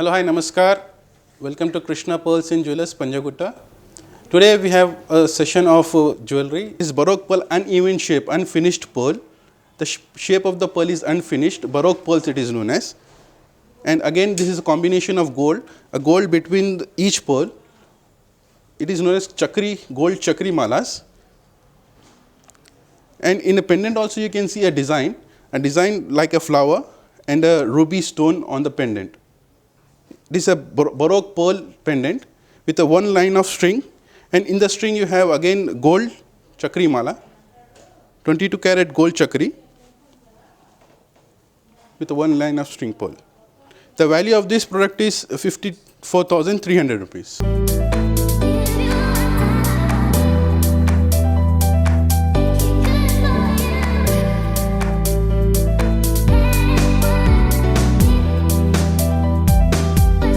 Hello, hi, namaskar. Welcome to KRISHNA Pearls in Jewellers, PUNJAGUTTA. Today we have a session of jewelry. This Baroque pearl, uneven shape, unfinished pearl. The shape of the pearl is unfinished. Baroque pearls it is known as. And again, this is a combination of gold, a gold between each pearl. It is known as chakri, gold chakri malas. And in a pendant also you can see a design like a flower and a ruby stone on the pendant. This is a Baroque pearl pendant with a one line of string, and in the string you have again gold chakri mala, 22 karat gold chakri with a one line of string pearl. The value of this product is 54,300 rupees.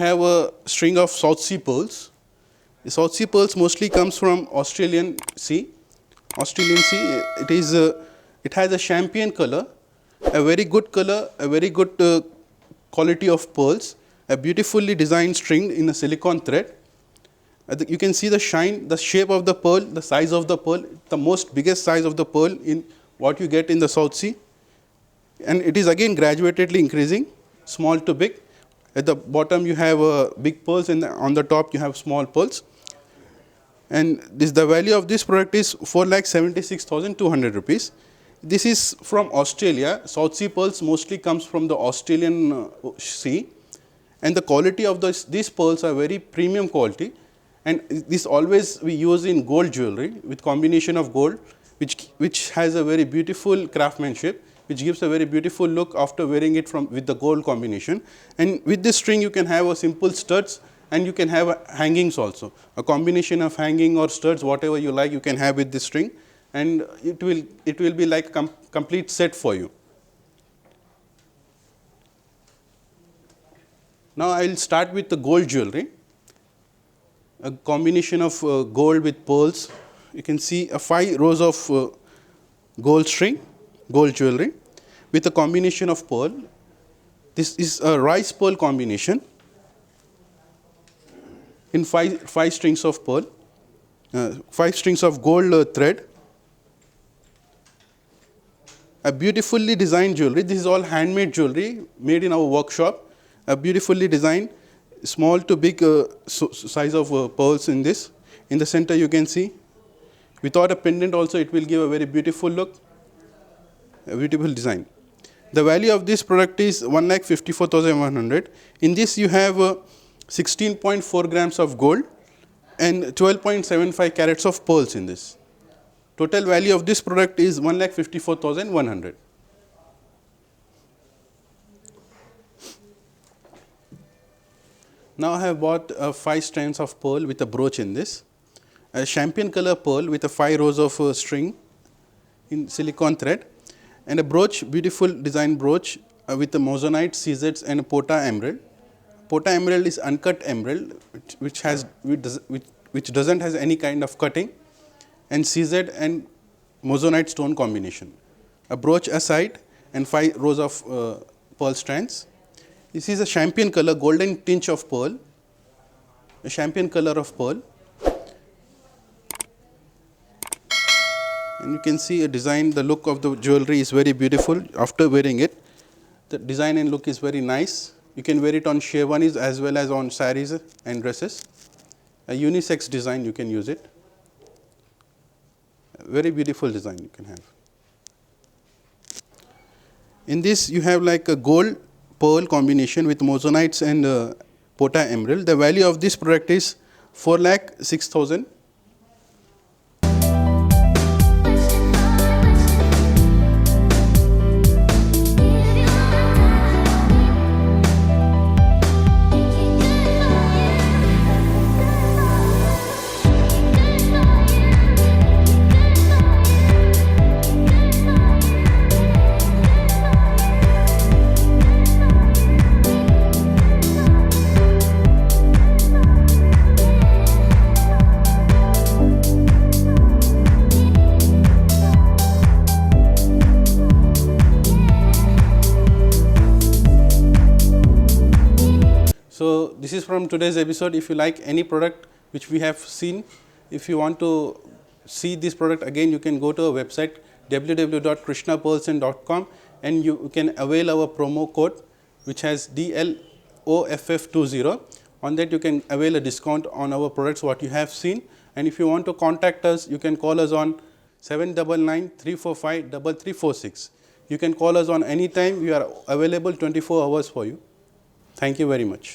Have a string of South Sea pearls. The South Sea pearls mostly comes from Australian Sea. It has a champagne color, a very good color, a very good quality of pearls, a beautifully designed string in a silicone thread. You can see the shine, the shape of the pearl, the size of the pearl, the most biggest size of the pearl in what you get in the South Sea. And it is again graduatedly increasing, small to big. At the bottom you have big pearls and on the top you have small pearls. And the value of this product is 4,76,200 rupees. This is from Australia. South Sea pearls mostly comes from the Australian sea. And the quality of these pearls are very premium quality. And this always we use in gold jewelry with combination of gold, which has a very beautiful craftsmanship, which gives a very beautiful look after wearing it with the gold combination. And with this string you can have a simple studs and you can have hangings also. A combination of hanging or studs, whatever you like, you can have with this string, and it will be like a complete set for you. Now I will start with the gold jewelry. A combination of gold with pearls. You can see 5 rows of gold string, gold jewelry with a combination of pearl. This is a rice pearl combination in 5 strings of pearl, 5 strings of gold thread. A beautifully designed jewelry. This is all handmade jewelry made in our workshop. A beautifully designed, small to big size of pearls in this. In the center you can see. Without a pendant also it will give a very beautiful look. A beautiful design. The value of this product is 1,54,100. In this you have 16.4 grams of gold and 12.75 carats of pearls in this. Total value of this product is 1,54,100. Now I have bought 5 strands of pearl with a brooch in this. A champagne color pearl with a 5 rows of string in silicone thread. And a brooch, beautiful design brooch with the moissanite, CZs and a pota emerald. Pota emerald is uncut emerald which doesn't has any kind of cutting, and CZ and moissanite stone combination. A brooch aside and 5 rows of pearl strands. This is a champagne color, golden tinge of pearl, a champagne color of pearl. And you can see a design, the look of the jewelry is very beautiful after wearing it. The design and look is very nice. You can wear it on sherwanis as well as on saris and dresses. A unisex design, you can use it. A very beautiful design you can have. In this you have like a gold pearl combination with moissanites and pota emerald. The value of this product is 4,06,000. So, this is from today's episode. If you like any product which we have seen, if you want to see this product again, you can go to our website www.krishnapearlsand.com and you can avail our promo code which has DLOFF20. On that you can avail a discount on our products what you have seen, and if you want to contact us, you can call us on 799-345-3346. You can call us on any time. We are available 24 hours for you. Thank you very much.